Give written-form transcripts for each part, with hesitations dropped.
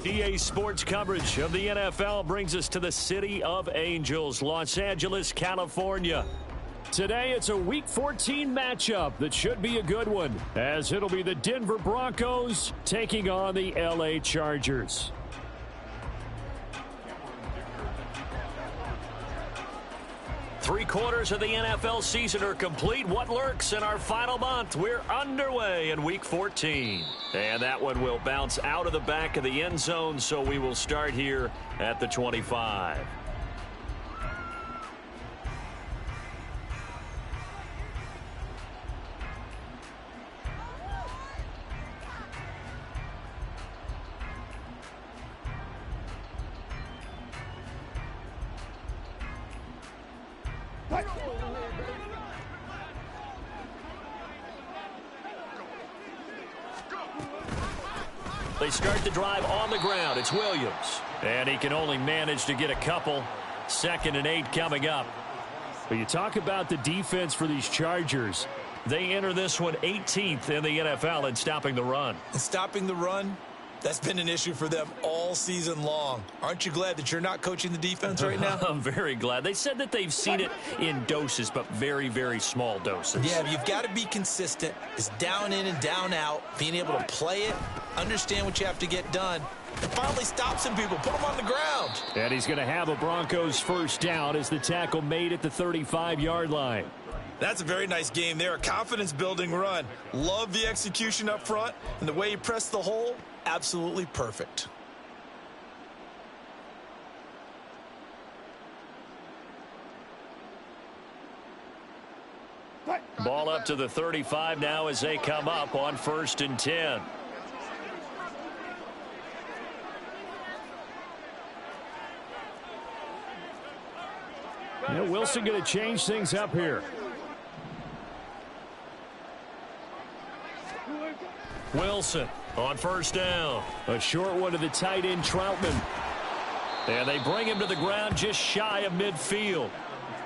EA Sports coverage of the NFL brings us to the City of Angels, Los Angeles, California. Today, it's a Week 14 matchup that should be a good one, as it'll be the Denver Broncos taking on the LA Chargers. Three-quarters of the NFL season are complete. What lurks in our final month? We're underway in Week 14. And that one will bounce out of the back of the end zone, so we will start here at the 25. They start the drive on the ground. It's Williams. And he can only manage to get a couple. 2nd and 8 coming up. But you talk about the defense for these Chargers. They enter this one 18th in the NFL in stopping the run. And stopping the run, that's been an issue for them all season long. Aren't you glad that you're not coaching the defense right now? I'm very glad. They said that they've seen it in doses, but very, very small doses. Yeah, you've got to be consistent. It's down in and down out, being able to play it, understand what you have to get done, and finally stop some people, put them on the ground. And he's going to have a Broncos first down as the tackle made at the 35-yard line. That's a very nice game there, a confidence-building run. Love the execution up front, and the way he pressed the hole, absolutely perfect. Ball up to the 35 now as they come up on 1st and 10. Wilson going to change things up here. Wilson on 1st down. A short one to the tight end, Troutman. And they bring him to the ground just shy of midfield.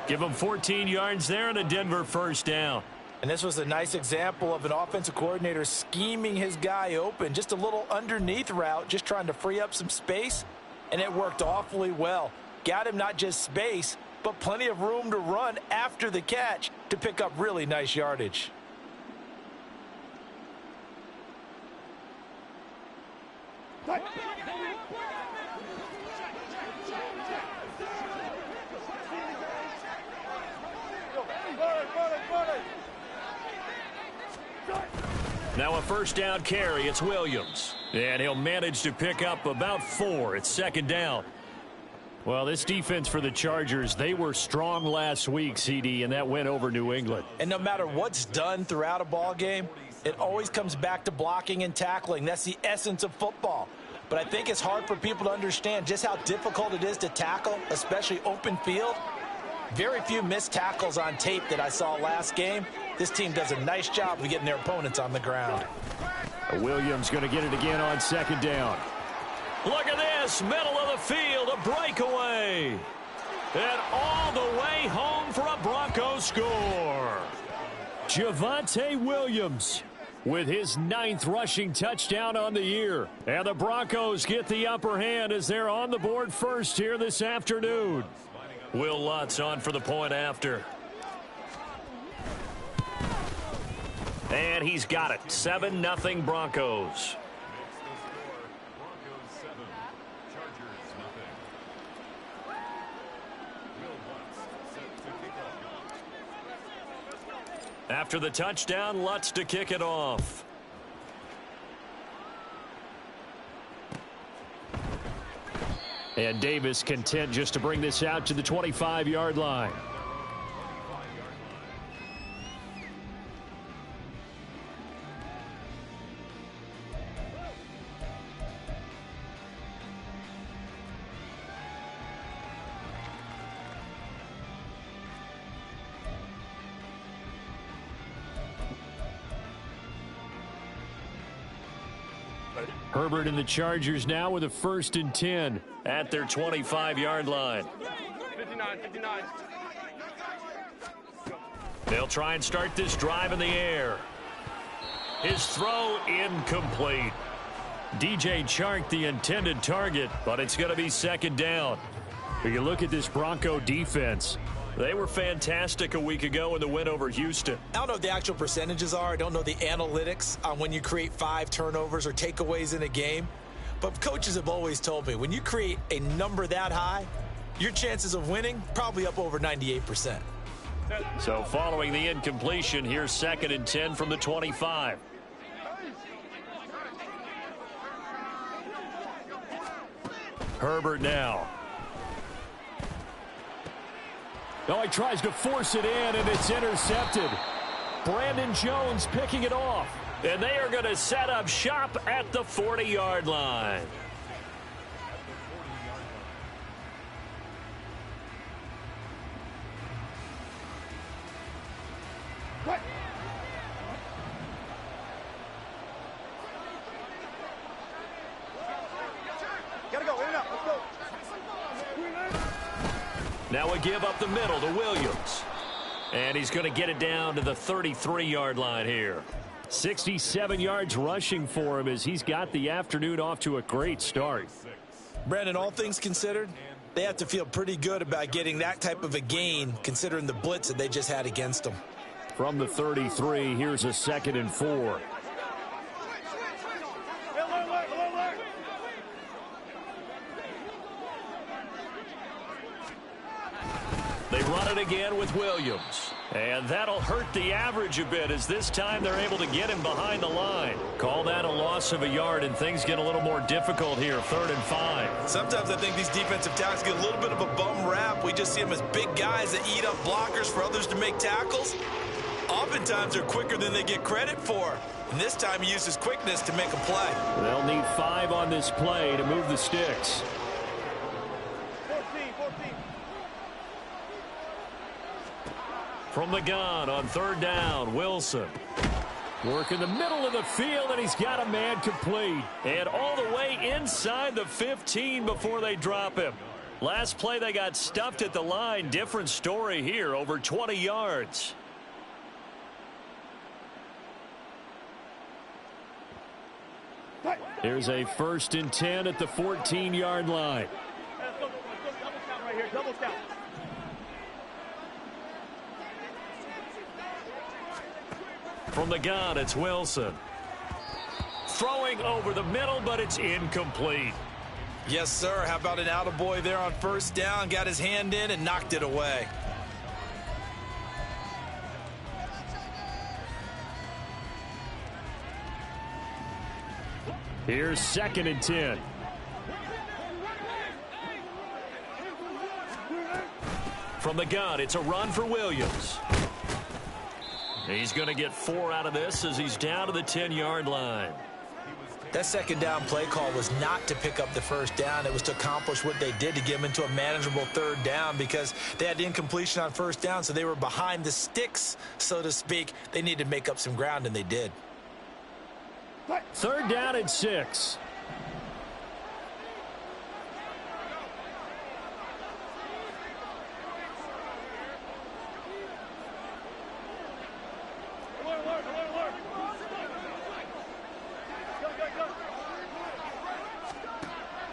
Give him 14 yards there and a Denver first down. And this was a nice example of an offensive coordinator scheming his guy open. Just a little underneath route, just trying to free up some space. And it worked awfully well. Got him not just space, but plenty of room to run after the catch to pick up really nice yardage. Now a first down carry. It's Williams. And he'll manage to pick up about 4. It's 2nd down. Well, this defense for the Chargers, they were strong last week, CD, and that went over New England. And no matter what's done throughout a ball game, it always comes back to blocking and tackling. That's the essence of football. But I think it's hard for people to understand just how difficult it is to tackle, especially open field. Very few missed tackles on tape that I saw last game. This team does a nice job of getting their opponents on the ground. Williams going to get it again on 2nd down. Look at this, middle of the field, a breakaway. And all the way home for a Broncos score. Javonte Williams with his 9th rushing touchdown on the year. And the Broncos get the upper hand as they're on the board first here this afternoon. Will Lutz on for the point after. And he's got it. 7-0 Broncos. After the touchdown, Lutz to kick it off. And Davis content just to bring this out to the 25-yard line. Herbert and the Chargers now with a 1st and 10 at their 25-yard line. 59. They'll try and start this drive in the air. His throw incomplete. DJ Chark the intended target, but it's going to be second down. If you look at this Bronco defense, they were fantastic a week ago in the win over Houston. I don't know what the actual percentages are. I don't know the analytics on when you create 5 turnovers or takeaways in a game. But coaches have always told me, when you create a number that high, your chances of winning probably up over 98%. So following the incompletion, here's 2nd and 10 from the 25. Herbert now. Oh, he tries to force it in, and it's intercepted. Brandon Jones picking it off. And they are going to set up shop at the 40-yard line. What? Gotta go, in and out, let's go. Now a give up the middle to Williams. And he's going to get it down to the 33-yard line here. 67 yards rushing for him as he's got the afternoon off to a great start. Brandon, all things considered, they have to feel pretty good about getting that type of a gain considering the blitz that they just had against them. From the 33, here's a 2nd and 4. They run it again with Williams. And that'll hurt the average a bit as this time they're able to get him behind the line. Call that a loss of a yard, and things get a little more difficult here, 3rd and 5. Sometimes I think these defensive tackles get a little bit of a bum rap. We just see them as big guys that eat up blockers for others to make tackles. Oftentimes they're quicker than they get credit for. And this time he uses quickness to make a play. They'll need 5 on this play to move the sticks. 14. From the gun on 3rd down, Wilson. Work in the middle of the field, and he's got a man complete. And all the way inside the 15 before they drop him. Last play they got stuffed at the line. Different story here, over 20 yards. Here's a 1st and 10 at the 14-yard line. Double count right here, double count. From the gun, it's Wilson. Throwing over the middle, but it's incomplete. Yes, sir. How about an attaboy there on 1st down? Got his hand in and knocked it away. Here's 2nd and 10. From the gun, it's a run for Williams. He's going to get 4 out of this as he's down to the 10-yard line. That 2nd down play call was not to pick up the 1st down. It was to accomplish what they did to get them into a manageable 3rd down because they had the incompletion on 1st down, so they were behind the sticks, so to speak. They needed to make up some ground, and they did. 3rd down and 6.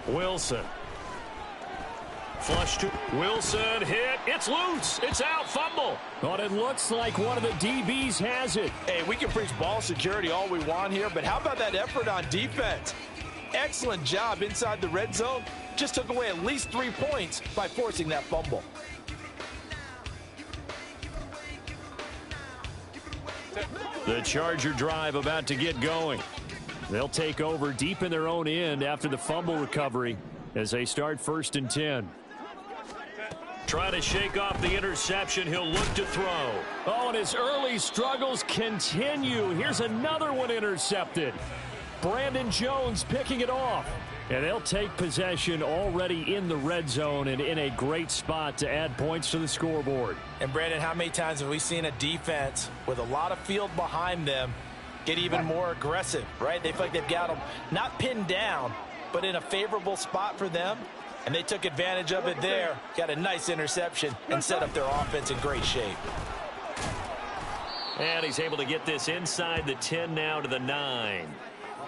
Wilson. Flush to Wilson. Hit. It's loose. It's out. Fumble. But it looks like one of the DBs has it. Hey, we can preach ball security all we want here, but how about that effort on defense? Excellent job inside the red zone. Just took away at least 3 points by forcing that fumble. The Charger drive about to get going. They'll take over deep in their own end after the fumble recovery as they start 1st and 10. Trying to shake off the interception. He'll look to throw. Oh, and his early struggles continue. Here's another one intercepted. Brandon Jones picking it off. And they'll take possession already in the red zone and in a great spot to add points to the scoreboard. And, Brandon, how many times have we seen a defense with a lot of field behind them get even more aggressive, right? They feel like they've got them not pinned down, but in a favorable spot for them. And they took advantage of it there, got a nice interception, and set up their offense in great shape. And he's able to get this inside the 10 now to the 9.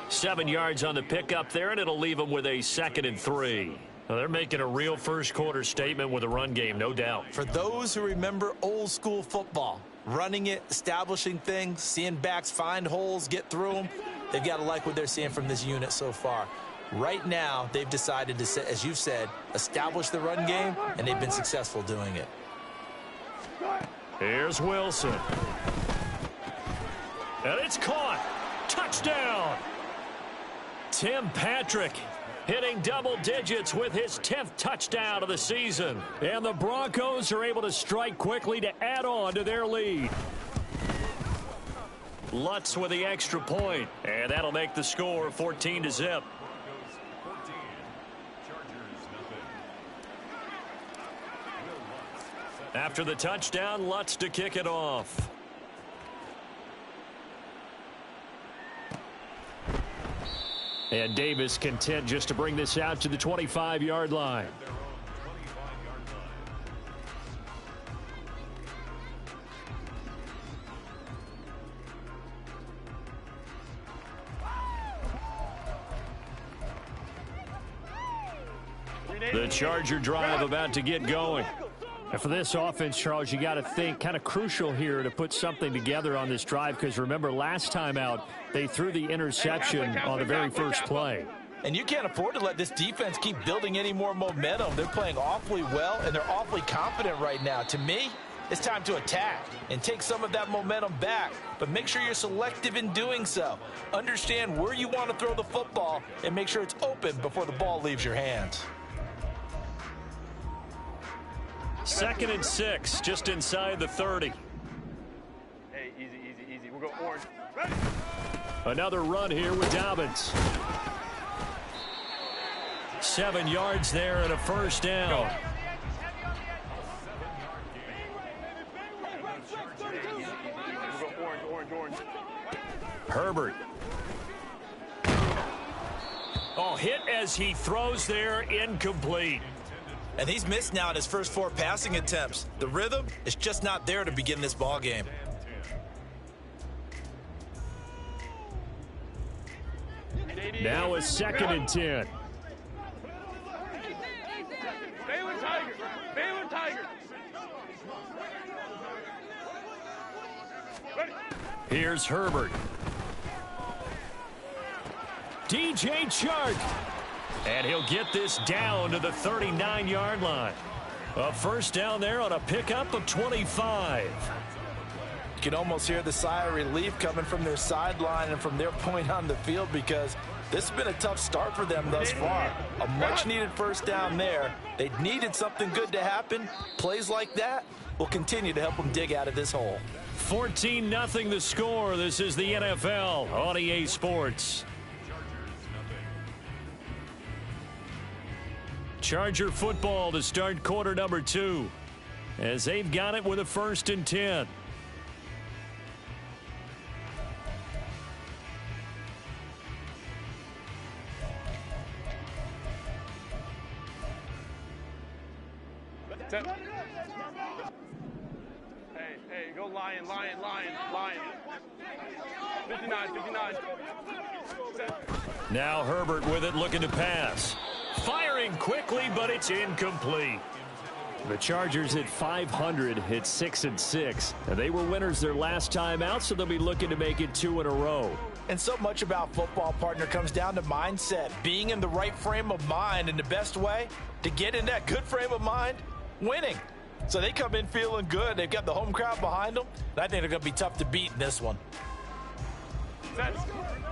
7 yards on the pickup there, and it'll leave them with a 2nd and 3. Well, they're making a real first-quarter statement with a run game, no doubt. For those who remember old-school football, running it, establishing things, seeing backs find holes, get through them, they've got to like what they're seeing from this unit so far. Right now, they've decided to, as you've said, establish the run game, and they've been successful doing it. Here's Wilson. And it's caught. Touchdown. Tim Patrick hitting double digits with his 10th touchdown of the season. And the Broncos are able to strike quickly to add on to their lead. Lutz with the extra point, and that'll make the score 14-0. After the touchdown, Lutz to kick it off. And Davis content just to bring this out to the 25-yard line. The Charger drive about to get going. And for this offense, Charles, you got to think kind of crucial here to put something together on this drive, because remember last time out they threw the interception on the very first play. And you can't afford to let this defense keep building any more momentum. They're playing awfully well, and they're awfully confident right now. To me, it's time to attack and take some of that momentum back, but make sure you're selective in doing so. Understand where you want to throw the football and make sure it's open before the ball leaves your hands. 2nd and 6, just inside the 30. Hey, easy. We'll go orange. Ready? Another run here with Dobbins. 7 yards there and a first down. We'll go orange. Herbert. Oh, hit as he throws there, incomplete. And he's missed now in his first 4 passing attempts. The rhythm is just not there to begin this ball game. Now a 2nd and 10. Baylor Tiger. Ready? Here's Herbert. DJ Chark. And he'll get this down to the 39-yard line. A first down there on a pickup of 25. You can almost hear the sigh of relief coming from their sideline and from their point on the field, because this has been a tough start for them thus far. A much-needed first down there. They needed something good to happen. Plays like that will continue to help them dig out of this hole. 14-0 the score. This is the NFL on EA Sports. Charger football to start quarter number 2, as they've got it with a 1st and 10. Hey, go lion. 59. Now Herbert with it, looking to pass. Firing quickly, but it's incomplete. The Chargers at 500 hit 6 and 6. And they were winners their last time out, so they'll be looking to make it 2 in a row. And so much about football, partner, comes down to mindset, being in the right frame of mind, and the best way to get in that good frame of mind, winning. So they come in feeling good. They've got the home crowd behind them, and I think they're going to be tough to beat in this one.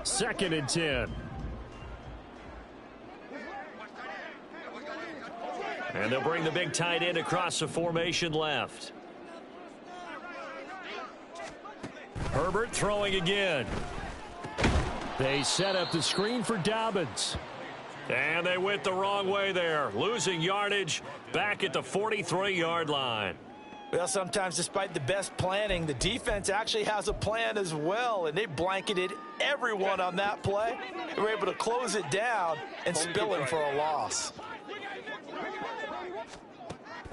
2nd and 10. And they'll bring the big tight end across the formation left. Herbert throwing again. They set up the screen for Dobbins. And they went the wrong way there, losing yardage back at the 43-yard line. Well, sometimes despite the best planning, the defense actually has a plan as well, and they blanketed everyone on that play. They were able to close it down and spill it for a loss.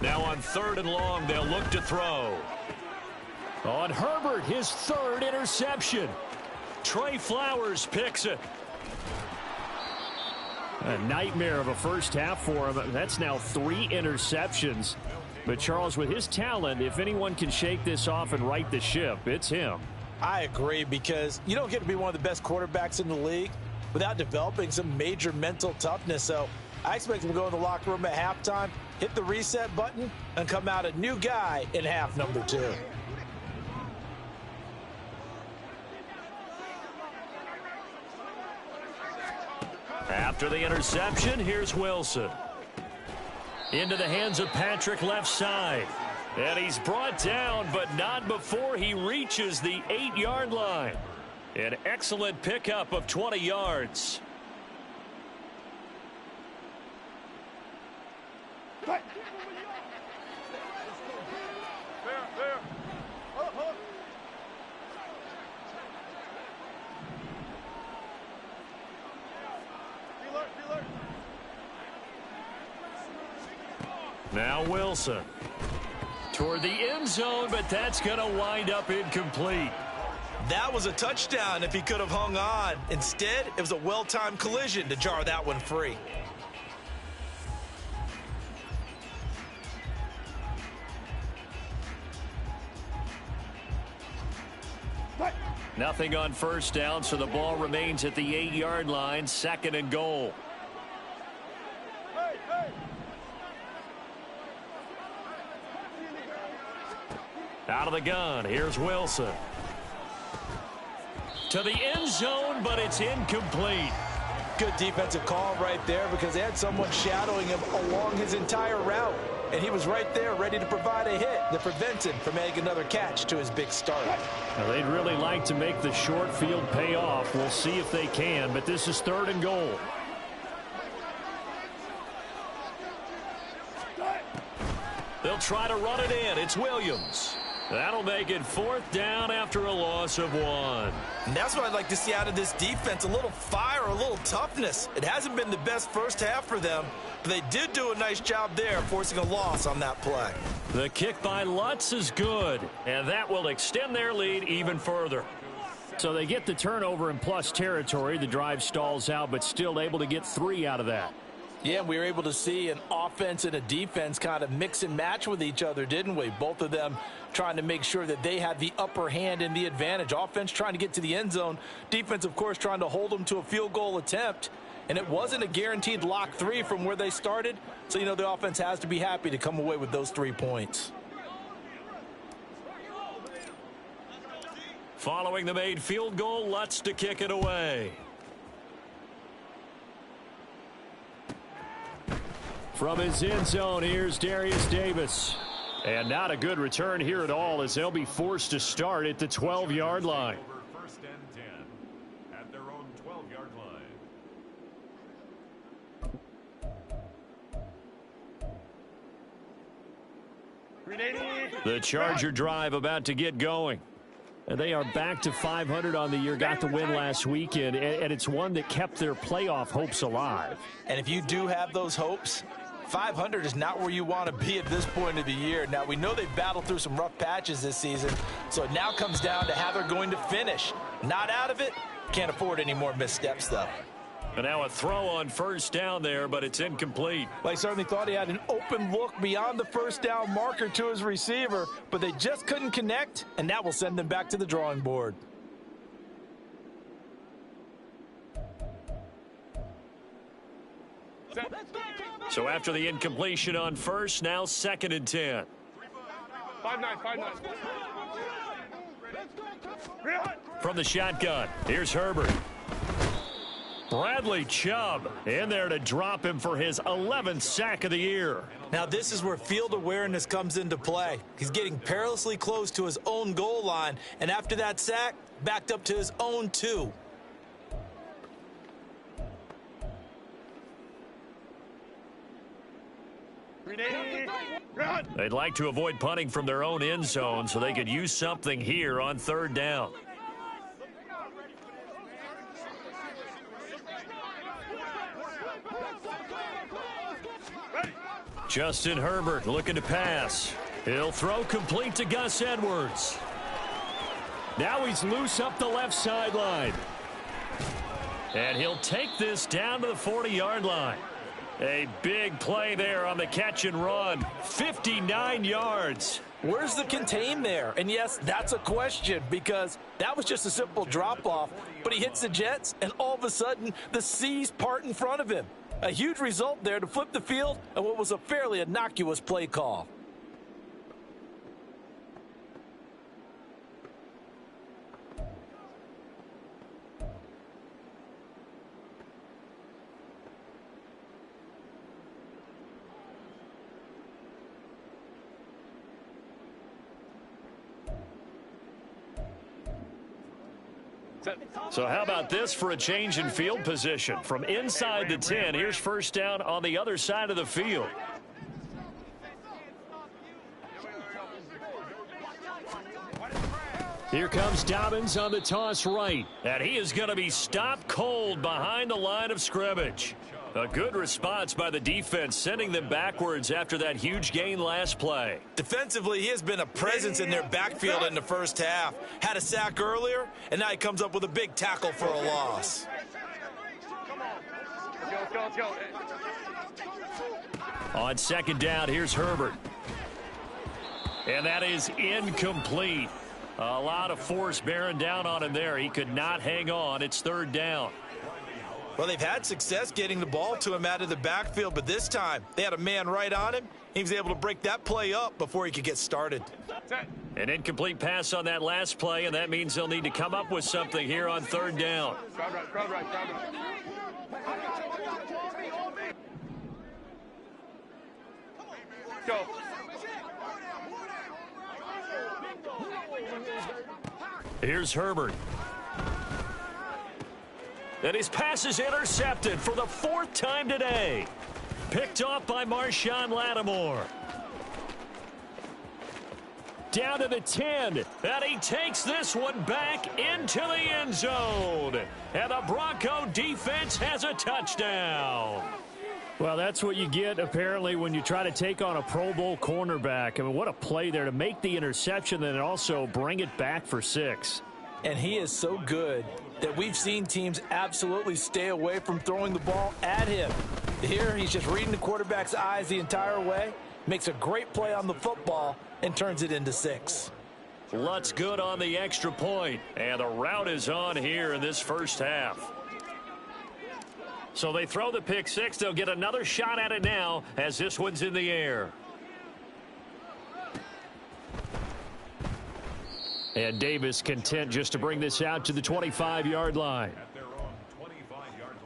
Now on 3rd and long, they'll look to throw. On Herbert, his 3rd interception. Trey Flowers picks it. A nightmare of a first half for him. That's now 3 interceptions. But Charles, with his talent, if anyone can shake this off and right the ship, it's him. I agree, because you don't get to be one of the best quarterbacks in the league without developing some major mental toughness. So I expect him to go in the locker room at halftime, hit the reset button, and come out a new guy in half number 2. After the interception, here's Wilson. Into the hands of Patrick left side. And he's brought down, but not before he reaches the 8-yard line. An excellent pickup of 20 yards. Now Wilson toward the end zone, but that's going to wind up incomplete. That was a touchdown if he could have hung on. Instead, it was a well-timed collision to jar that one free. Nothing on first down, so the ball remains at the 8-yard line, 2nd and goal. Out of the gun, here's Wilson. To the end zone, but it's incomplete. Good defensive call right there, because they had someone shadowing him along his entire route. And he was right there ready to provide a hit that prevents him from making another catch to his big start. Now, they'd really like to make the short field pay off. We'll see if they can, but this is 3rd and goal. They'll try to run it in. It's Williams. That'll make it 4th down after a loss of 1. And that's what I'd like to see out of this defense, a little fire, a little toughness. It hasn't been the best first half for them, but they did do a nice job there, forcing a loss on that play. The kick by Lutz is good, and that will extend their lead even further. So they get the turnover in plus territory. The drive stalls out, but still able to get 3 out of that. Yeah, we were able to see an offense and a defense kind of mix and match with each other, didn't we? Both of them trying to make sure that they had the upper hand and the advantage. Offense trying to get to the end zone. Defense, of course, trying to hold them to a field goal attempt. And it wasn't a guaranteed lock 3 from where they started. So, you know, the offense has to be happy to come away with those 3 points. Following the made field goal, Lutz to kick it away. From his end zone, here's Darius Davis. And not a good return here at all, as they'll be forced to start at the 12-yard line. First and 10 at their own 12-yard line. The Charger drive about to get going. And they are back to 500 on the year, got the win last weekend, and it's one that kept their playoff hopes alive. And if you do have those hopes, 500 is not where you want to be at this point of the year. Now, we know they've battled through some rough patches this season, so it now comes down to how they're going to finish. Not out of it. Can't afford any more missteps, though. And now a throw on first down there, but it's incomplete. Well, I certainly thought he had an open look beyond the first down marker to his receiver, but they just couldn't connect, and that will send them back to the drawing board. So after the incompletion on first, now 2nd and 10. 5-9. From the shotgun, here's Herbert. Bradley Chubb in there to drop him for his 11th sack of the year. Now, this is where field awareness comes into play. He's getting perilously close to his own goal line, and after that sack, backed up to his own 2. They'd like to avoid punting from their own end zone so they could use something here on 3rd down. Justin Herbert looking to pass. He'll throw complete to Gus Edwards. Now he's loose up the left sideline. And he'll take this down to the 40-yard line. A big play there on the catch and run. 59 yards. Where's the contain there? And yes, that's a question because that was just a simple drop-off. But he hits the Jets, and all of a sudden, the seas part in front of him. A huge result there to flip the field and what was a fairly innocuous play call. So how about this for a change in field position? From inside the 10, here's first down on the other side of the field. Here comes Dobbins on the toss right. And he is going to be stopped cold behind the line of scrimmage. A good response by the defense, sending them backwards after that huge gain last play. Defensively, he has been a presence in their backfield in the first half. Had a sack earlier, and now he comes up with a big tackle for a loss. Let's go. On second down, here's Herbert. And that is incomplete. A lot of force bearing down on him there. He could not hang on. It's third down. Well, they've had success getting the ball to him out of the backfield, but this time they had a man right on him. He was able to break that play up before he could get started. An incomplete pass on that last play, and that means they'll need to come up with something here on third down. Crowd right. Go. Here's Herbert. And his pass is intercepted for the fourth time today. Picked off by Marshawn Lattimore. Down to the 10. And he takes this one back into the end zone. And the Bronco defense has a touchdown. Well, that's what you get, apparently, when you try to take on a Pro Bowl cornerback. I mean, what a play there to make the interception and also bring it back for 6. And he is so good that we've seen teams absolutely stay away from throwing the ball at him. Here, he's just reading the quarterback's eyes the entire way, makes a great play on the football, and turns it into 6. Lutz good on the extra point, and the route is on here in this first half. So they throw the pick 6. They'll get another shot at it now as this one's in the air. And Davis content just to bring this out to the 25-yard line. At their own 25-yard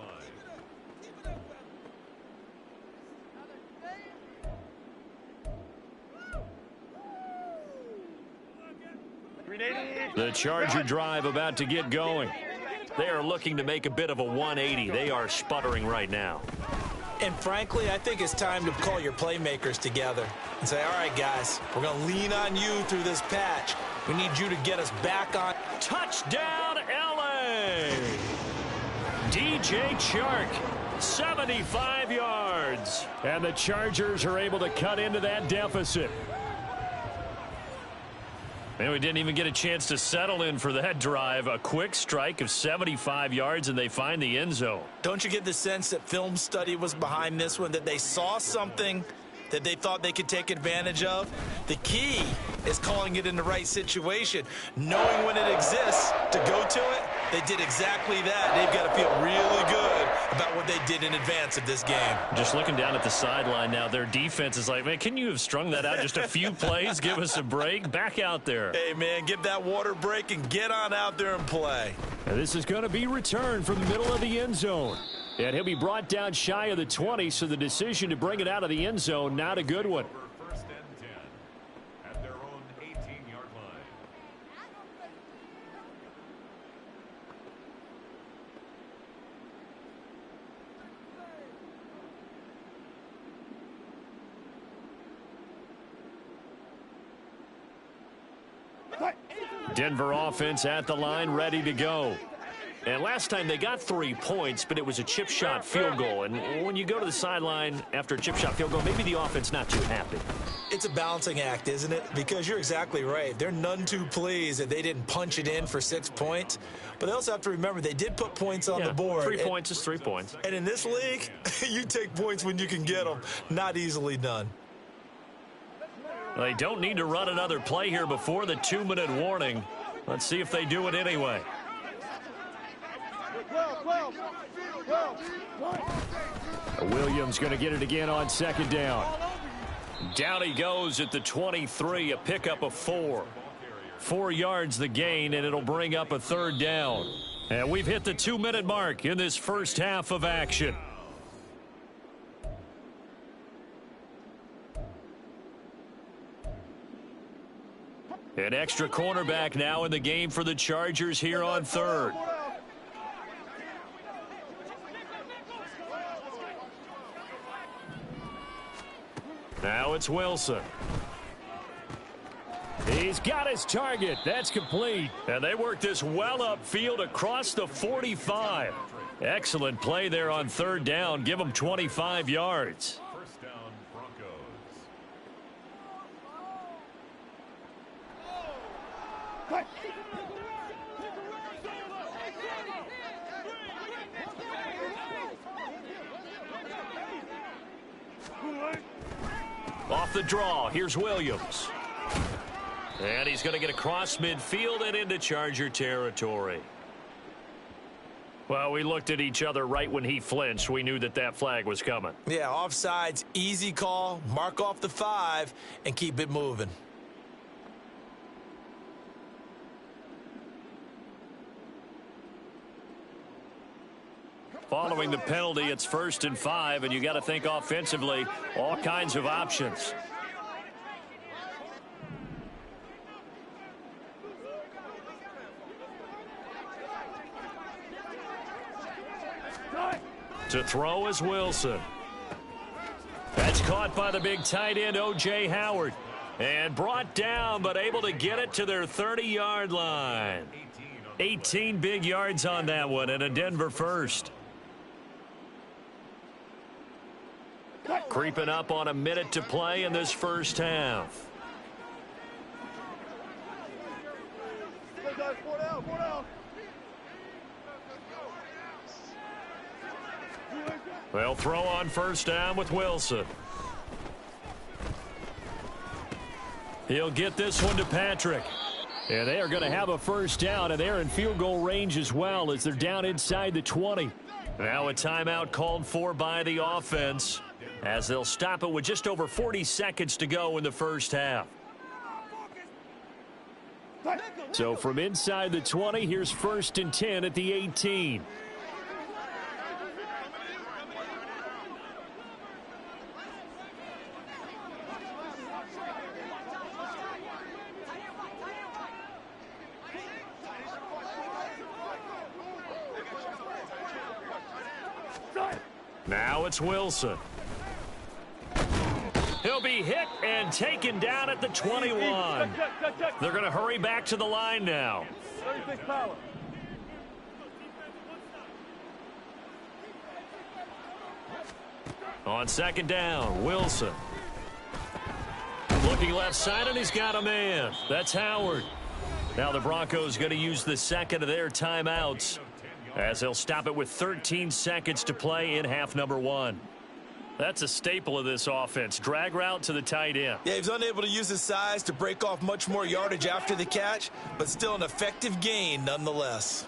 line. The Charger drive about to get going. They are looking to make a bit of a 180. They are sputtering right now. And frankly, I think it's time to call your playmakers together and say, all right, guys, we're going to lean on you through this patch. We need you to get us back on. Touchdown, L.A. DJ Chark, 75 yards. And the Chargers are able to cut into that deficit. Man, we didn't even get a chance to settle in for that drive. A quick strike of 75 yards, and they find the end zone. Don't you get the sense that film study was behind this one, that they saw something that they thought they could take advantage of? The key is calling it in the right situation, knowing when it exists to go to it. They did exactly that. They've got to feel really good about what they did in advance of this game. Just looking down at the sideline now, their defense is like, man, can you have strung that out just a few plays? Give us a break. Back out there. Hey, man, give that water break and get on out there and play. Now, this is going to be returned from the middle of the end zone. And he'll be brought down shy of the 20, so the decision to bring it out of the end zone, not a good one. First and 10 at their own 18-yard line. Denver offense at the line, ready to go. And last time they got 3 points, but it was a chip shot field goal. And when you go to the sideline after a chip shot field goal, maybe the offense not too happy. It's a balancing act, isn't it? Because you're exactly right. They're none too pleased that they didn't punch it in for 6 points. But they also have to remember they did put points on the board. 3 points is 3 points. And in this league, you take points when you can get them. Not easily done. They don't need to run another play here before the 2-minute warning. Let's see if they do it anyway. Williams going to get it again on 2nd down. Down he goes at the 23, a pickup of 4. 4 yards the gain, and it'll bring up a 3rd down. And we've hit the 2-minute mark in this first half of action. An extra cornerback now in the game for the Chargers here on 3rd. Now it's Wilson. He's got his target. That's complete. And they work this well upfield across the 45. Excellent play there on 3rd down. Give them 25 yards. First down, Broncos. Off the draw, here's Williams. And he's going to get across midfield and into Charger territory. Well, we looked at each other right when he flinched. We knew that that flag was coming. Yeah, offsides, easy call. Mark off the 5 and keep it moving. Following the penalty, it's 1st and 5, and you got to think offensively, all kinds of options. To throw is Wilson. That's caught by the big tight end, O.J. Howard. And brought down, but able to get it to their 30-yard line. 18 big yards on that one, and a Denver first. Creeping up on a minute to play in this first half. They'll throw on 1st down with Wilson. He'll get this one to Patrick. And they are going to have a 1st down, and they're in field goal range as well as they're down inside the 20. Now a timeout called for by the offense as they'll stop it with just over 40 seconds to go in the first half. So from inside the 20, here's 1st and 10 at the 18. Now it's Wilson. He'll be hit and taken down at the 21. They're going to hurry back to the line now. 36 power. On 2nd down, Wilson. Looking left side, and he's got a man. That's Howard. Now the Broncos going to use the 2nd of their timeouts as they'll stop it with 13 seconds to play in half number 1. That's a staple of this offense. Drag route to the tight end. Yeah, he's unable to use his size to break off much more yardage after the catch, but still an effective gain nonetheless.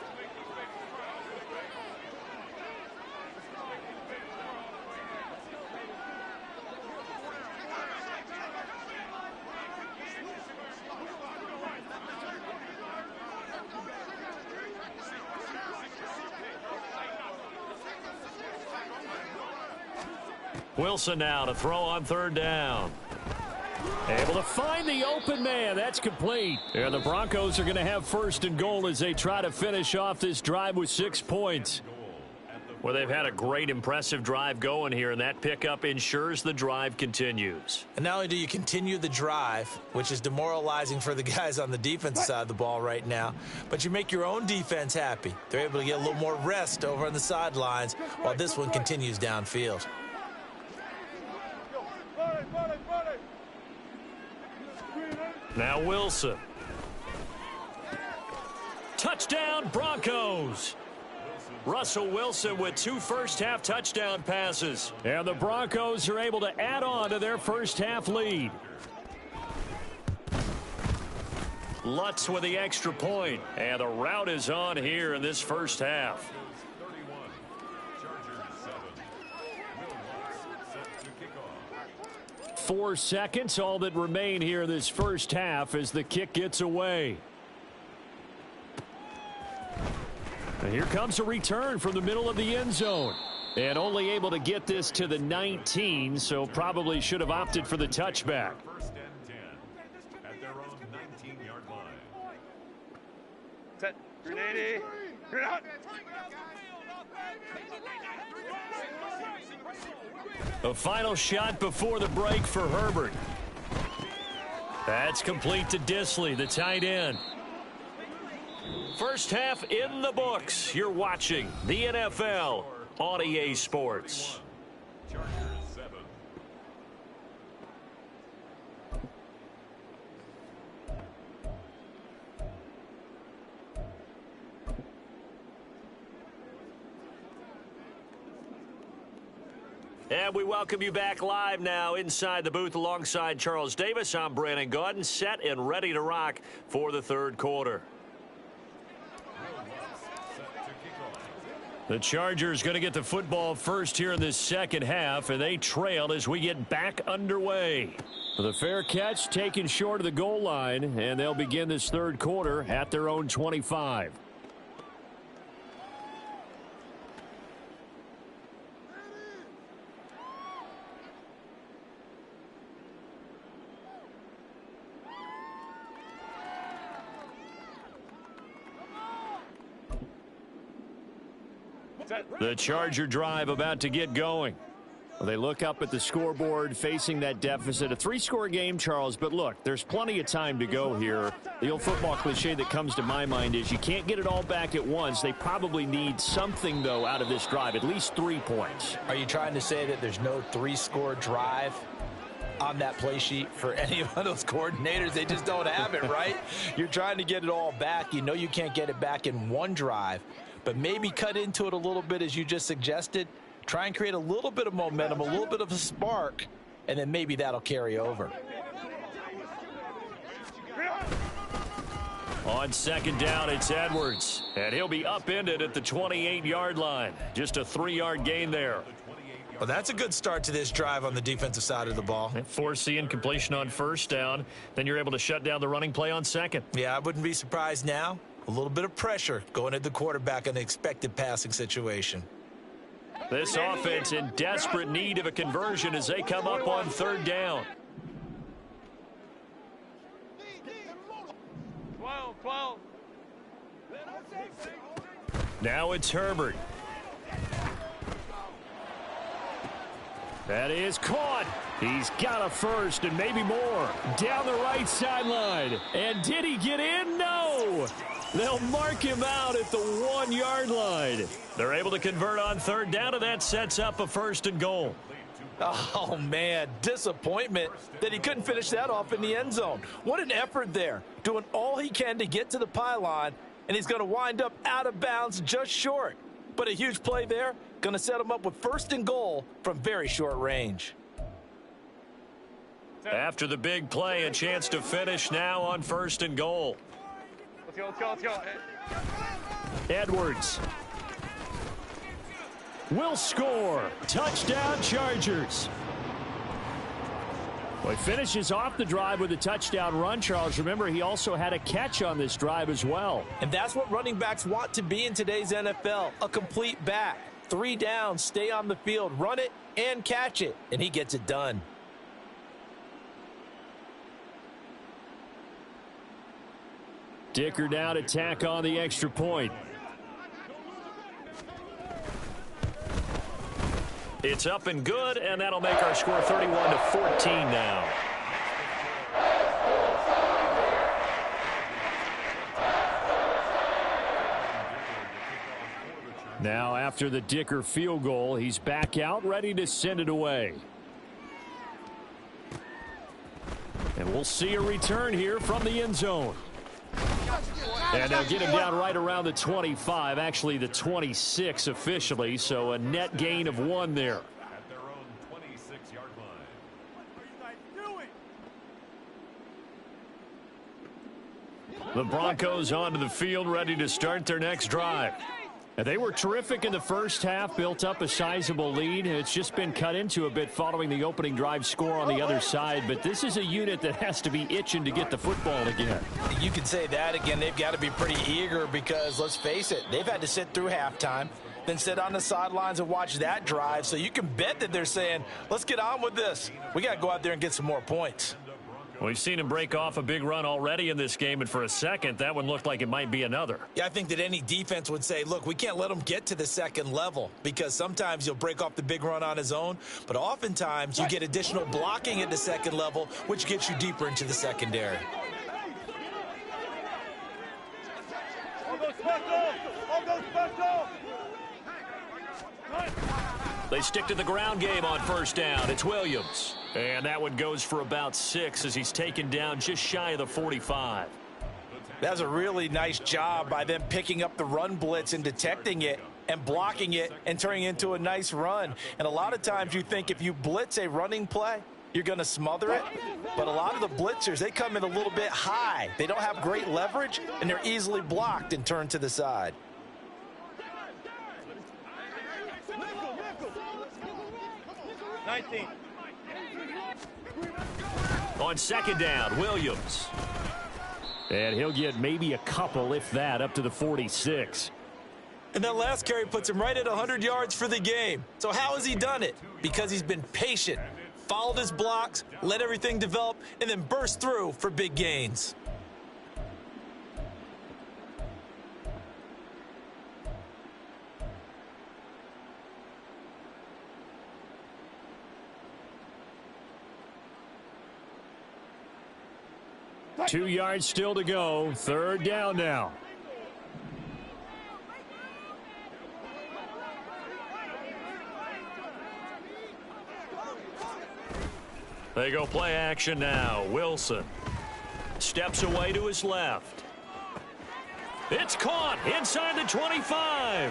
Wilson now to throw on 3rd down. Able to find the open man. That's complete. And the Broncos are going to have 1st and goal as they try to finish off this drive with 6 points. Well, they've had a great, impressive drive going here, and that pickup ensures the drive continues. And not only do you continue the drive, which is demoralizing for the guys on the defensive side of the ball right now, but you make your own defense happy. They're able to get a little more rest over on the sidelines while this one continues downfield. Now Wilson. Touchdown, Broncos. Russell Wilson with 2 first-half touchdown passes. And the Broncos are able to add on to their first-half lead. Lutz with the extra point. And the route is on here in this first half. 31. Chargers 7. Will Lutz set to kick off. 4 seconds, all that remain here this first half as the kick gets away. And here comes a return from the middle of the end zone. And only able to get this to the 19, so probably should have opted for the touchback. First and 10 at their own 19-yard line. Set. 380. You're out. A final shot before the break for Herbert. That's complete to Disley, the tight end. First half in the books. You're watching the NFL on EA Sports. Chargers 7. And we welcome you back live now inside the booth alongside Charles Davis. I'm Brandon Gaudin, set and ready to rock for the third quarter. The Chargers going to get the football first here in this second half, and they trail as we get back underway. The fair catch taken short of the goal line, and they'll begin this third quarter at their own 25. The Charger drive about to get going. Well, they look up at the scoreboard facing that deficit. A 3-score game, Charles, but look, there's plenty of time to go here. The old football cliche that comes to my mind is you can't get it all back at once. They probably need something, though, out of this drive, at least 3 points. Are you trying to say that there's no 3-score drive on that play sheet for any of those coordinators? They just don't have it, right? You're trying to get it all back. You know you can't get it back in one drive. But maybe cut into it a little bit as you just suggested. Try and create a little bit of momentum, a little bit of a spark, and then maybe that'll carry over. On second down, it's Edwards. And he'll be upended at the 28-yard line. Just a 3-yard gain there. Well, that's a good start to this drive on the defensive side of the ball. Force the incompletion on first down. Then you're able to shut down the running play on second. Yeah, I wouldn't be surprised now. A little bit of pressure going at the quarterback in an expected passing situation. This offense in desperate need of a conversion as they come up on third down. 12. Now it's Herbert. That is caught. He's got a first and maybe more. Down the right sideline. And did he get in? No. They'll mark him out at the 1-yard line. They're able to convert on third down, and that sets up a first and goal. Oh, man, disappointment that he couldn't finish that off in the end zone. What an effort there, doing all he can to get to the pylon, and he's going to wind up out of bounds just short. But a huge play there, going to set him up with first and goal from very short range. After the big play, a chance to finish now on first and goal. Let's go. Edwards will score. Touchdown, Chargers. Well, he finishes off the drive with a touchdown run, Charles. Remember, he also had a catch on this drive as well. And that's what running backs want to be in today's NFL, a complete back. 3 downs, stay on the field, run it, and catch it. And he gets it done. Dicker down to tack on the extra point. It's up and good, and that'll make our score 31-14 now. Now, after the Dicker field goal, he's back out, ready to send it away. And we'll see a return here from the end zone. And they'll get him down right around the 25, actually the 26 officially, so a net gain of 1 there. At their own 26-yard line. The Broncos onto the field, ready to start their next drive. And they were terrific in the first half, built up a sizable lead. It's just been cut into a bit following the opening drive score on the other side. But this is a unit that has to be itching to get the football again. You can say that again. They've got to be pretty eager because, let's face it, they've had to sit through halftime, then sit on the sidelines and watch that drive. So you can bet that they're saying, let's get on with this. We got to go out there and get some more points. We've seen him break off a big run already in this game, and for a second, that one looked like it might be another. Yeah, I think that any defense would say, look, we can't let him get to the second level because sometimes he'll break off the big run on his own, but oftentimes you get additional blocking at the second level, which gets you deeper into the secondary. They stick to the ground game on first down. It's Williams. And that one goes for about 6 as he's taken down just shy of the 45. That's a really nice job by them picking up the run blitz and detecting it and blocking it and turning it into a nice run. And a lot of times you think if you blitz a running play, you're going to smother it. But a lot of the blitzers, they come in a little bit high. They don't have great leverage, and they're easily blocked and turned to the side. On second down, Williams. And he'll get maybe a couple, if that, up to the 46. And that last carry puts him right at 100 yards for the game. So how has he done it? Because he's been patient, followed his blocks, let everything develop, and then burst through for big gains. Two yards still to go. Third down now. They go play action now. Wilson steps away to his left. It's caught inside the 25.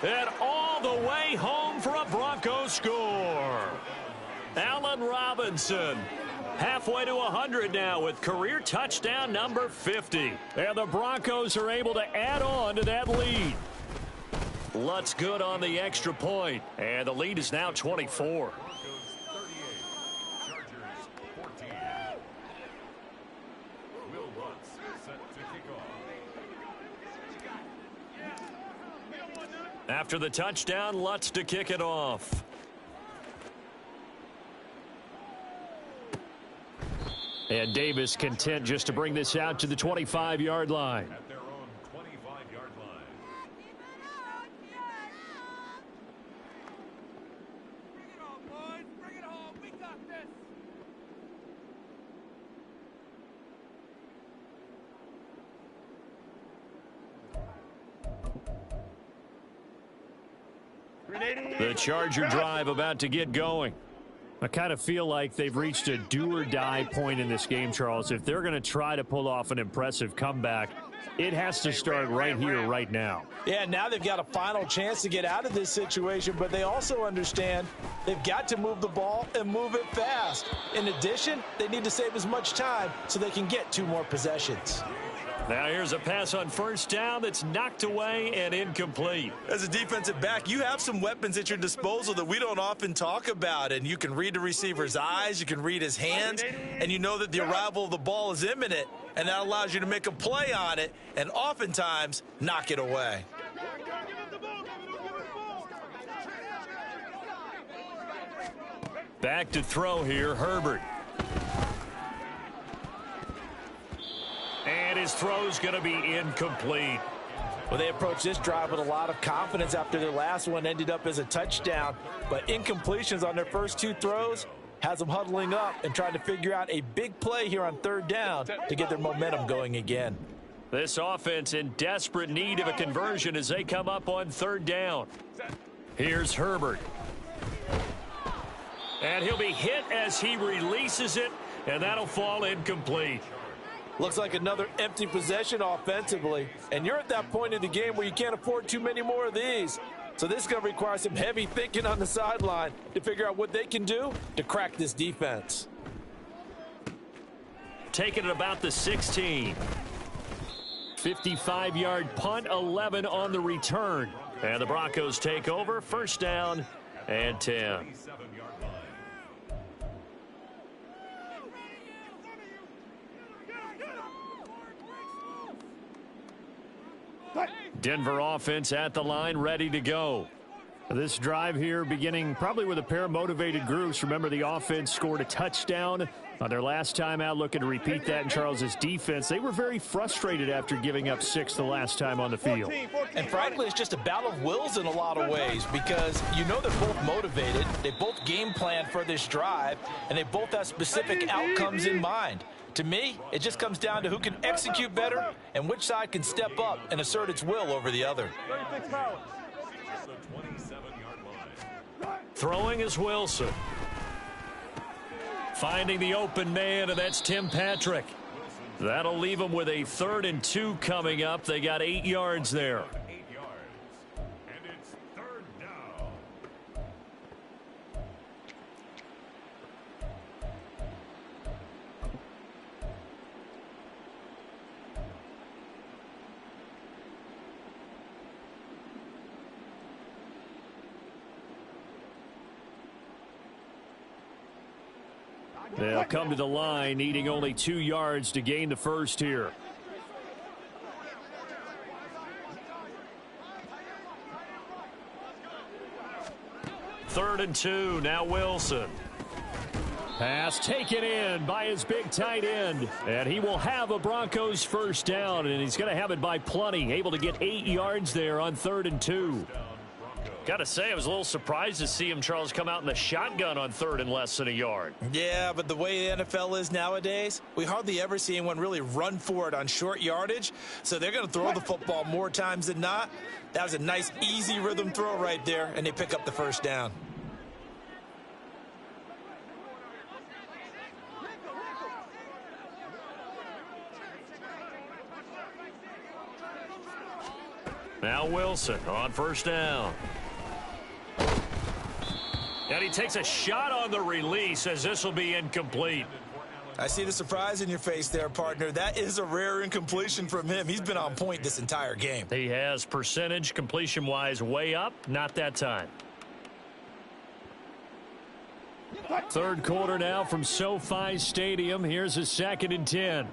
And all the way home for a Broncos score. Allen Robinson. Halfway to 100 now with career touchdown number 50. And the Broncos are able to add on to that lead. Lutz good on the extra point. And the lead is now 24. Broncos 38, Chargers 14. Will Lutz set to kick off. After the touchdown, Lutz to kick it off. And Davis content just to bring this out to the 25-yard line. At their own 25-yard line. Bring it on, boys. Bring it home. We got this. The Charger drive about to get going. I kind of feel like they've reached a do-or-die point in this game, Charles. If they're going to try to pull off an impressive comeback, it has to start right here, right now. Yeah, now they've got a final chance to get out of this situation, but they also understand they've got to move the ball and move it fast. In addition, they need to save as much time so they can get 2 more possessions. Now here's a pass on first down that's knocked away and incomplete. As a defensive back, you have some weapons at your disposal that we don't often talk about, and you can read the receiver's eyes, you can read his hands, and you know that the arrival of the ball is imminent, and that allows you to make a play on it and oftentimes knock it away. Back to throw here, Herbert. And his throw's going to be incomplete. Well, they approached this drive with a lot of confidence after their last one ended up as a touchdown. But incompletions on their first two throws has them huddling up and trying to figure out a big play here on third down to get their momentum going again. This offense in desperate need of a conversion as they come up on third down. Here's Herbert. And he'll be hit as he releases it, and that'll fall incomplete. Looks like another empty possession offensively. And you're at that point in the game where you can't afford too many more of these. So this is going to require some heavy thinking on the sideline to figure out what they can do to crack this defense. Taking it about the 16. 55-yard punt, 11 on the return. And the Broncos take over, first down and 10. Denver offense at the line, ready to go. This drive here beginning probably with a pair of motivated groups. Remember, the offense scored a touchdown on their last time out, looking to repeat that in Charles's defense. They were very frustrated after giving up 6 the last time on the field. And frankly, it's just a battle of wills in a lot of ways because you know they're both motivated. They both game plan for this drive, and they both have specific outcomes in mind. To me, it just comes down to who can execute better and which side can step up and assert its will over the other. Throwing is Wilson. Finding the open man, and that's Tim Patrick. That'll leave them with a 3rd and 2 coming up. They got 8 yards there. And it's third down. They'll come to the line, needing only 2 yards to gain the first here. Third and 2, now Wilson. Pass taken in by his big tight end. And he will have a Broncos first down, and he's going to have it by plenty. Able to get 8 yards there on 3rd and 2. Got to say, I was a little surprised to see him, Charles, come out in the shotgun on 3rd and less than a yard. Yeah, but the way the NFL is nowadays, we hardly ever see anyone really run for it on short yardage. So they're going to throw the football more times than not. That was a nice, easy rhythm throw right there, and they pick up the first down. Now Wilson on first down. And he takes a shot on the release as this will be incomplete. I see the surprise in your face there, partner. That is a rare incompletion from him. He's been on point this entire game. He has percentage completion-wise way up. Not that time. Third quarter now from SoFi Stadium. Here's a 2nd and 10.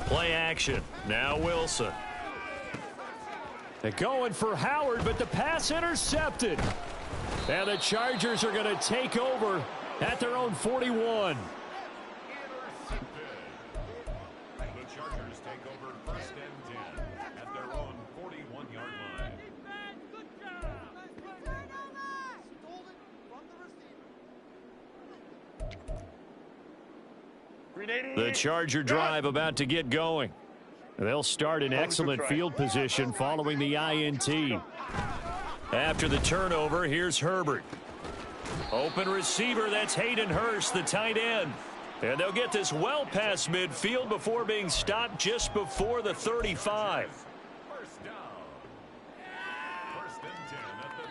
Play action. Now Wilson. They're going for Howard, but the pass intercepted. And the Chargers are going to take over at their own 41. The Chargers take over first and 10 at their own 41-yard line. The Charger drive about to get going. They'll start in excellent field position following the INT. After the turnover, here's Herbert. Open receiver, that's Hayden Hurst, the tight end. And they'll get this well past midfield before being stopped just before the 35. First down. First and 10 at the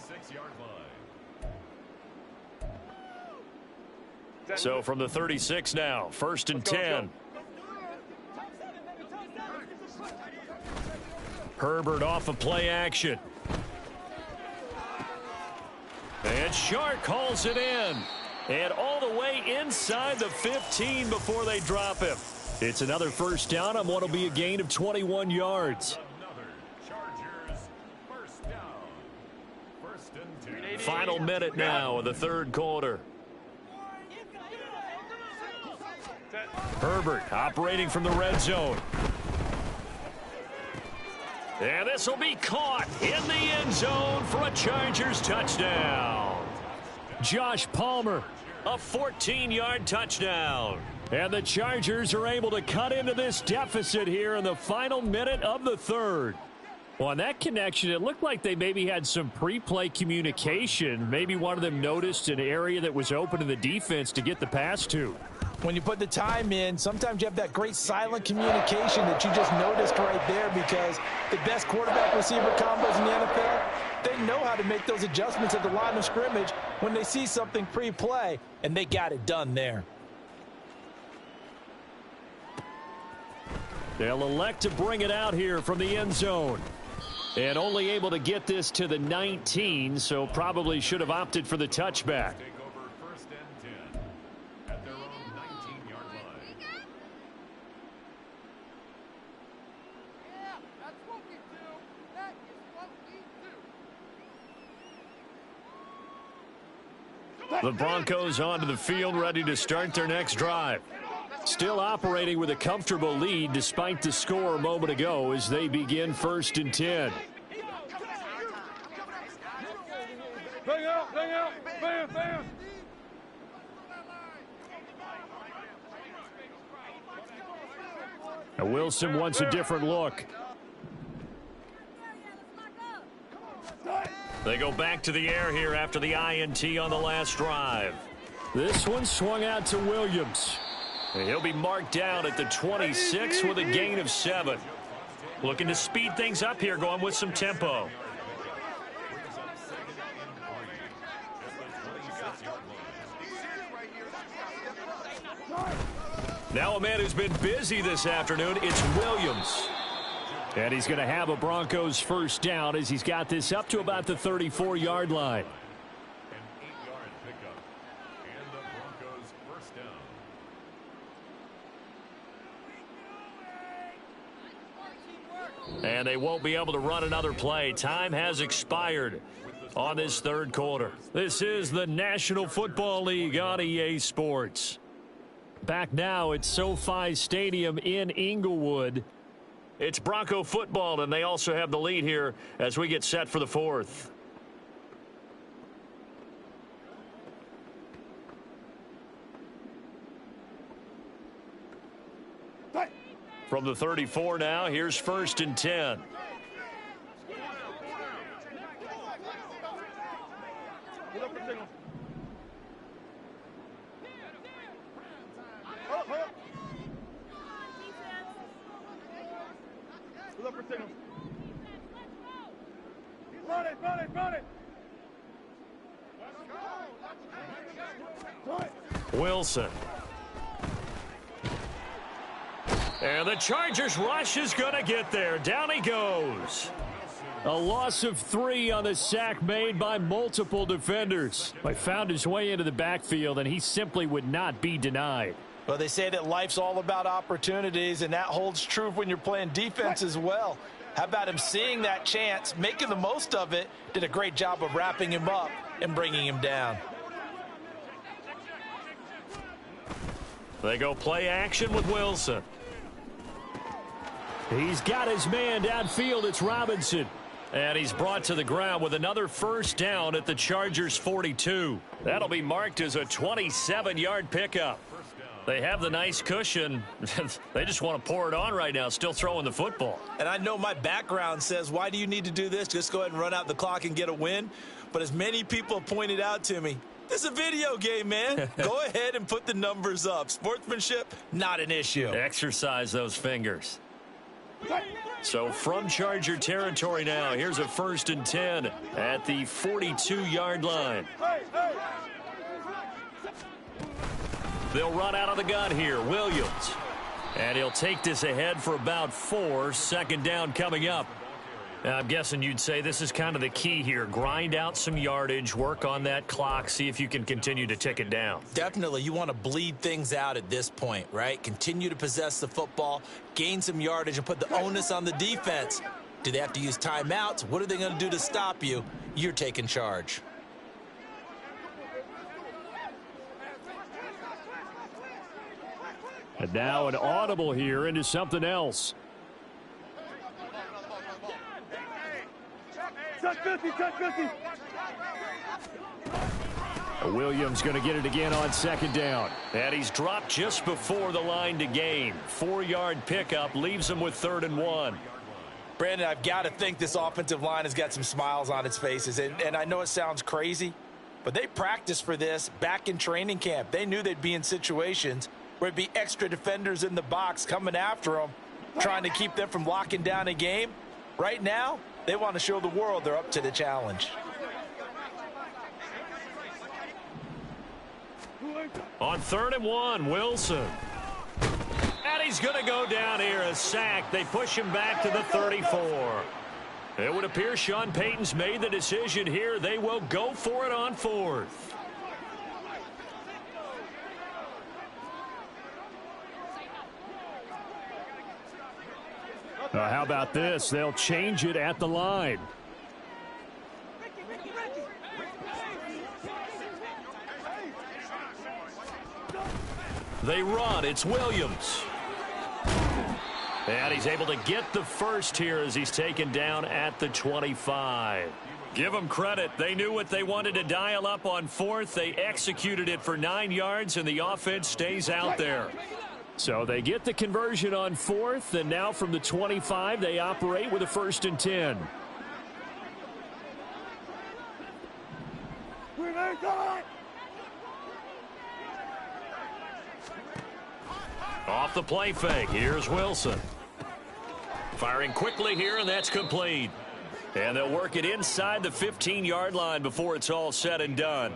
36-yard line. So from the 36 now, 1st and 10. Herbert off of play action. And Shark hauls it in. And all the way inside the 15 before they drop him. It's another first down on what will be a gain of 21 yards. Another Chargers first down. First and 10. Final minute now of the third quarter. Herbert operating from the red zone. And this will be caught in the end zone for a Chargers touchdown. Josh Palmer, a 14-yard touchdown. And the Chargers are able to cut into this deficit here in the final minute of the third. Well, on that connection, it looked like they maybe had some pre-play communication. Maybe one of them noticed an area that was open in the defense to get the pass to. When you put the time in, sometimes you have that great silent communication that you just noticed right there, because the best quarterback-receiver combos in the NFL, they know how to make those adjustments at the line of scrimmage when they see something pre-play, and they got it done there. They'll elect to bring it out here from the end zone. And only able to get this to the 19, so probably should have opted for the touchback. The Broncos onto the field, ready to start their next drive. Still operating with a comfortable lead despite the score a moment ago as they begin 1st and 10. Bang out, bam, bam. Now Wilson wants a different look. They go back to the air here after the INT on the last drive. This one swung out to Williams. And he'll be marked down at the 26 with a gain of 7. Looking to speed things up here, going with some tempo. Now a man who's been busy this afternoon, it's Williams. And he's going to have a Broncos first down as he's got this up to about the 34-yard line. An 8-yard pickup. And the Broncos first down. And they won't be able to run another play. Time has expired on this third quarter. This is the National Football League on EA Sports. Back now at SoFi Stadium in Inglewood. It's Bronco football, and they also have the lead here as we get set for the fourth. From the 34 now, here's 1st and 10. Wilson. And the Chargers rush is going to get there. Down he goes. A loss of 3 on the sack made by multiple defenders. But found his way into the backfield, and he simply would not be denied. Well, they say that life's all about opportunities, and that holds true when you're playing defense as well. How about him seeing that chance, making the most of it, did a great job of wrapping him up and bringing him down. They go play action with Wilson. He's got his man downfield. It's Robinson. And he's brought to the ground with another first down at the Chargers 42. That'll be marked as a 27-yard pickup. They have the nice cushion. They just want to pour it on right now, still throwing the football. And I know my background says, why do you need to do this? Just go ahead and run out the clock and get a win. But as many people have pointed out to me, this is a video game, man. Go ahead and put the numbers up. Sportsmanship, not an issue. Exercise those fingers. So from Charger territory now, here's a 1st and 10 at the 42-yard line. They'll run out of the gun here. Williams. And he'll take this ahead for about 4. 2nd down coming up. I'm guessing you'd say this is kind of the key here. Grind out some yardage, work on that clock, see if you can continue to tick it down. Definitely. You want to bleed things out at this point, right? Continue to possess the football, gain some yardage, and put the onus on the defense. Do they have to use timeouts? What are they going to do to stop you? You're taking charge. And now an audible here into something else. Williams going to get it again on second down. And he's dropped just before the line to gain. 4-yard pickup leaves him with 3rd and 1. Brandon, I've got to think this offensive line has got some smiles on its faces. And I know it sounds crazy, but they practiced for this back in training camp. They knew they'd be in situations where it'd be extra defenders in the box coming after them, trying to keep them from locking down a game. Right now, they want to show the world they're up to the challenge. On 3rd and 1, Wilson. And he's going to go down here, a sack. They push him back to the 34. It would appear Sean Payton's made the decision here. They will go for it on 4th. How about this? They'll change it at the line. They run. It's Williams. And he's able to get the first here as he's taken down at the 25. Give them credit. They knew what they wanted to dial up on 4th. They executed it for 9 yards, and the offense stays out there. So they get the conversion on 4th, and now from the 25, they operate with a 1st and 10. Off the play fake, here's Wilson. Firing quickly here, and that's complete. And they'll work it inside the 15-yard line before it's all said and done.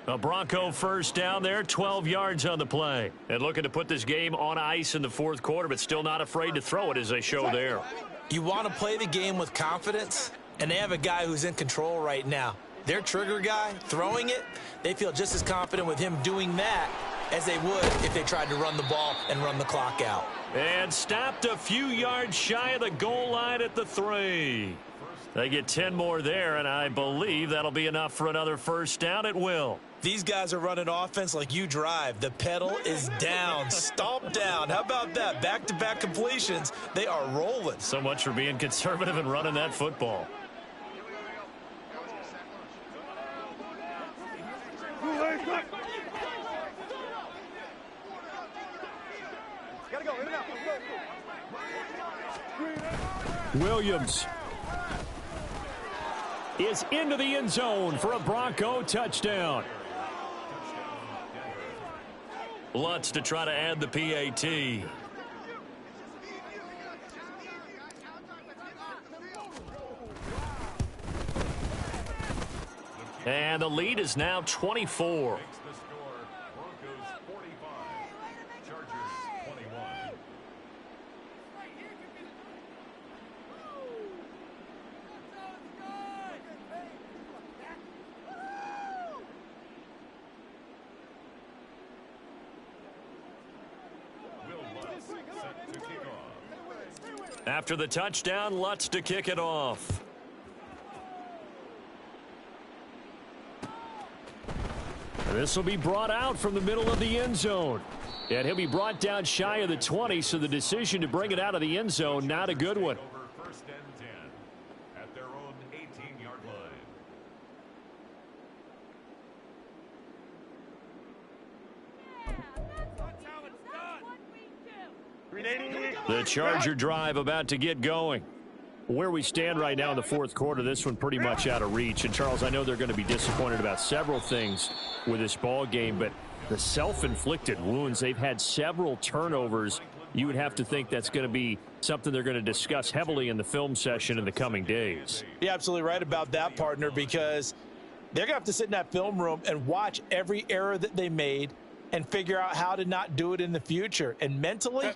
A Bronco first down there, 12 yards on the play. And looking to put this game on ice in the 4th quarter, but still not afraid to throw it as they show there. You want to play the game with confidence, and they have a guy who's in control right now. Their trigger guy, throwing it, they feel just as confident with him doing that as they would if they tried to run the ball and run the clock out. And stopped a few yards shy of the goal line at the 3. They get 10 more there, and I believe that'll be enough for another first down at will. These guys are running offense like you drive. The pedal is down, stomp down. How about that? Back-to-back completions. They are rolling. So much for being conservative and running that football. Williams is into the end zone for a Bronco touchdown. Lutz to try to add the PAT. And the lead is now 24. Broncos 45, Chargers 21. Will Lutz set to kick off. After the touchdown, Lutz to kick it off. This will be brought out from the middle of the end zone. And he'll be brought down shy of the 20, so the decision to bring it out of the end zone, not a good one. Over 1st and 10 at their own 18-yard line. The Charger drive about to get going. Where we stand right now in the 4th quarter, this one pretty much out of reach. And, Charles, I know they're going to be disappointed about several things with this ball game, but the self-inflicted wounds, they've had several turnovers. You would have to think that's going to be something they're going to discuss heavily in the film session in the coming days. You're absolutely right about that, partner, because they're going to have to sit in that film room and watch every error that they made and figure out how to not do it in the future. And mentally,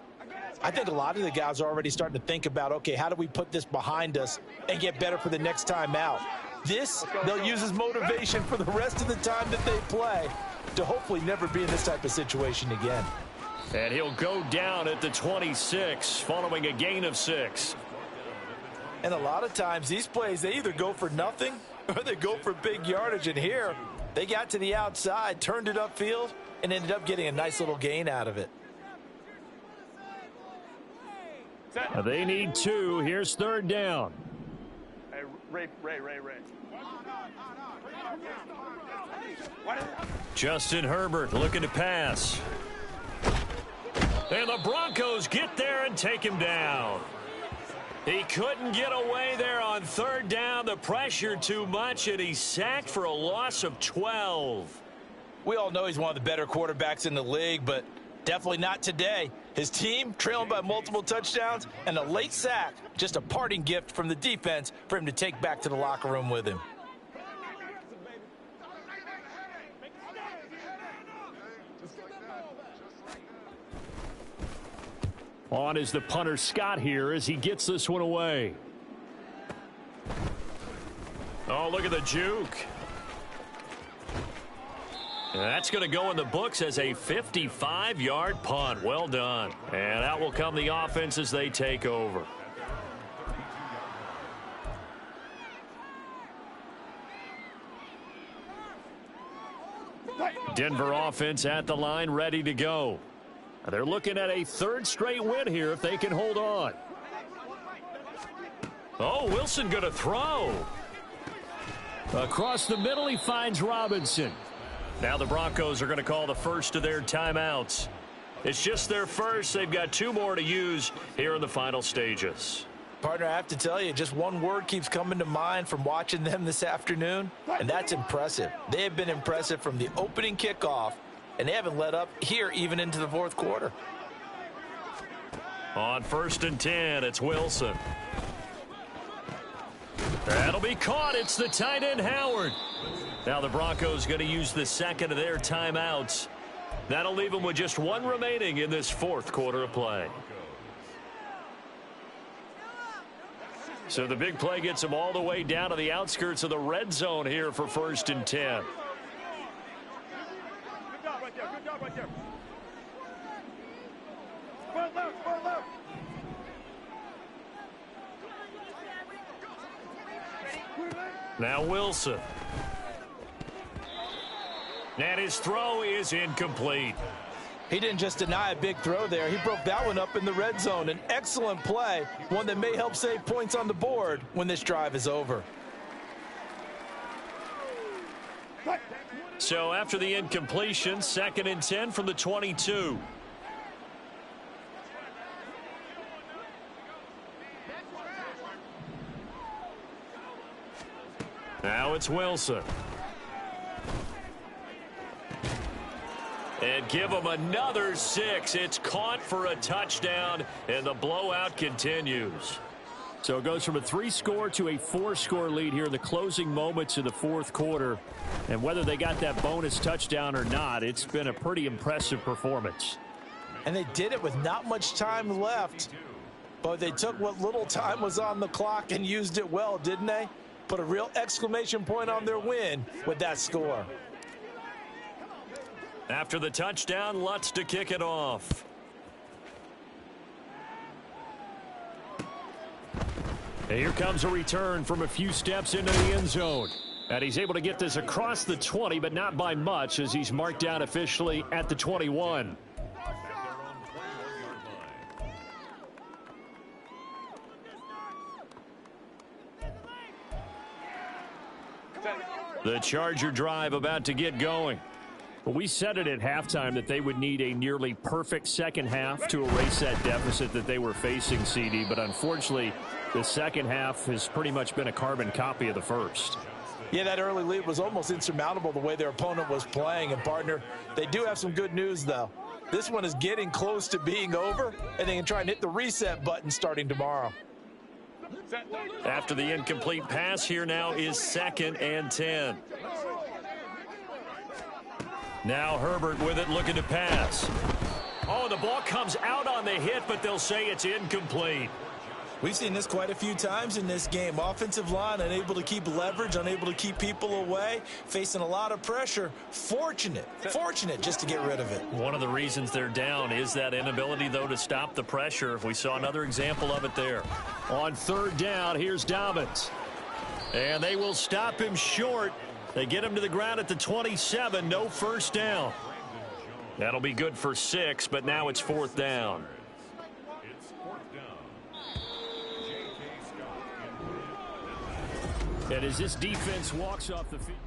I think a lot of the guys are already starting to think about, okay, how do we put this behind us and get better for the next time out? This, they'll use as motivation for the rest of the time that they play to hopefully never be in this type of situation again. And he'll go down at the 26 following a gain of 6. And a lot of times these plays, they either go for nothing or they go for big yardage. And here, they got to the outside, turned it upfield, and ended up getting a nice little gain out of it. They need 2. Here's 3rd down. Hey, Hey, Ray. Justin Herbert looking to pass. And the Broncos get there and take him down. He couldn't get away there on third down. The pressure too much, and he's sacked for a loss of 12. We all know he's one of the better quarterbacks in the league, but definitely not today. His team trailing by multiple touchdowns and a late sack. Just a parting gift from the defense for him to take back to the locker room with him. On is the punter Scott here as he gets this one away. Oh, look at the juke. That's going to go in the books as a 55-yard punt. Well done. And out will come the offense as they take over. Denver offense at the line, ready to go. They're looking at a third straight win here if they can hold on. Oh, Wilson going to throw. Across the middle, he finds Robinson. Now the Broncos are going to call the first of their timeouts. It's just their first. They've got 2 more to use here in the final stages. Partner, I have to tell you, just one word keeps coming to mind from watching them this afternoon, and that's impressive. They have been impressive from the opening kickoff, and they haven't let up here even into the fourth quarter. On 1st and 10, it's Wilson. That'll be caught. It's the tight end, Howard. Now the Broncos going to use the second of their timeouts. That'll leave them with just 1 remaining in this fourth quarter of play. So the big play gets them all the way down to the outskirts of the red zone here for 1st and 10. Good job right there. Square left. Now Wilson. And his throw is incomplete. He didn't just deny a big throw there. He broke that one up in the red zone. An excellent play, one that may help save points on the board when this drive is over. So after the incompletion, 2nd and 10 from the 22. Now it's Wilson. And give them another 6. It's caught for a touchdown, and the blowout continues. So it goes from a 3-score to a 4-score lead here in the closing moments of the fourth quarter. And whether they got that bonus touchdown or not, it's been a pretty impressive performance. And they did it with not much time left. But they took what little time was on the clock and used it well, didn't they? Put a real exclamation point on their win with that score. After the touchdown, Lutz to kick it off. And here comes a return from a few steps into the end zone. And he's able to get this across the 20, but not by much, as he's marked down officially at the 21. The Charger drive about to get going. Well, we said it at halftime that they would need a nearly perfect second half to erase that deficit that they were facing, CD. But unfortunately, the second half has pretty much been a carbon copy of the first. Yeah, that early lead was almost insurmountable the way their opponent was playing. And, partner, they do have some good news, though. This one is getting close to being over, and they can try and hit the reset button starting tomorrow. After the incomplete pass, here now is 2nd and 10. Now Herbert with it, looking to pass. Oh, the ball comes out on the hit, but they'll say it's incomplete. We've seen this quite a few times in this game. Offensive line unable to keep leverage, unable to keep people away, facing a lot of pressure. Fortunate just to get rid of it. One of the reasons they're down is that inability, though, to stop the pressure. We saw another example of it there. On 3rd down, here's Dobbins. And they will stop him short. They get him to the ground at the 27. No first down. That'll be good for 6, but now it's 4th down. And as this defense walks off the field.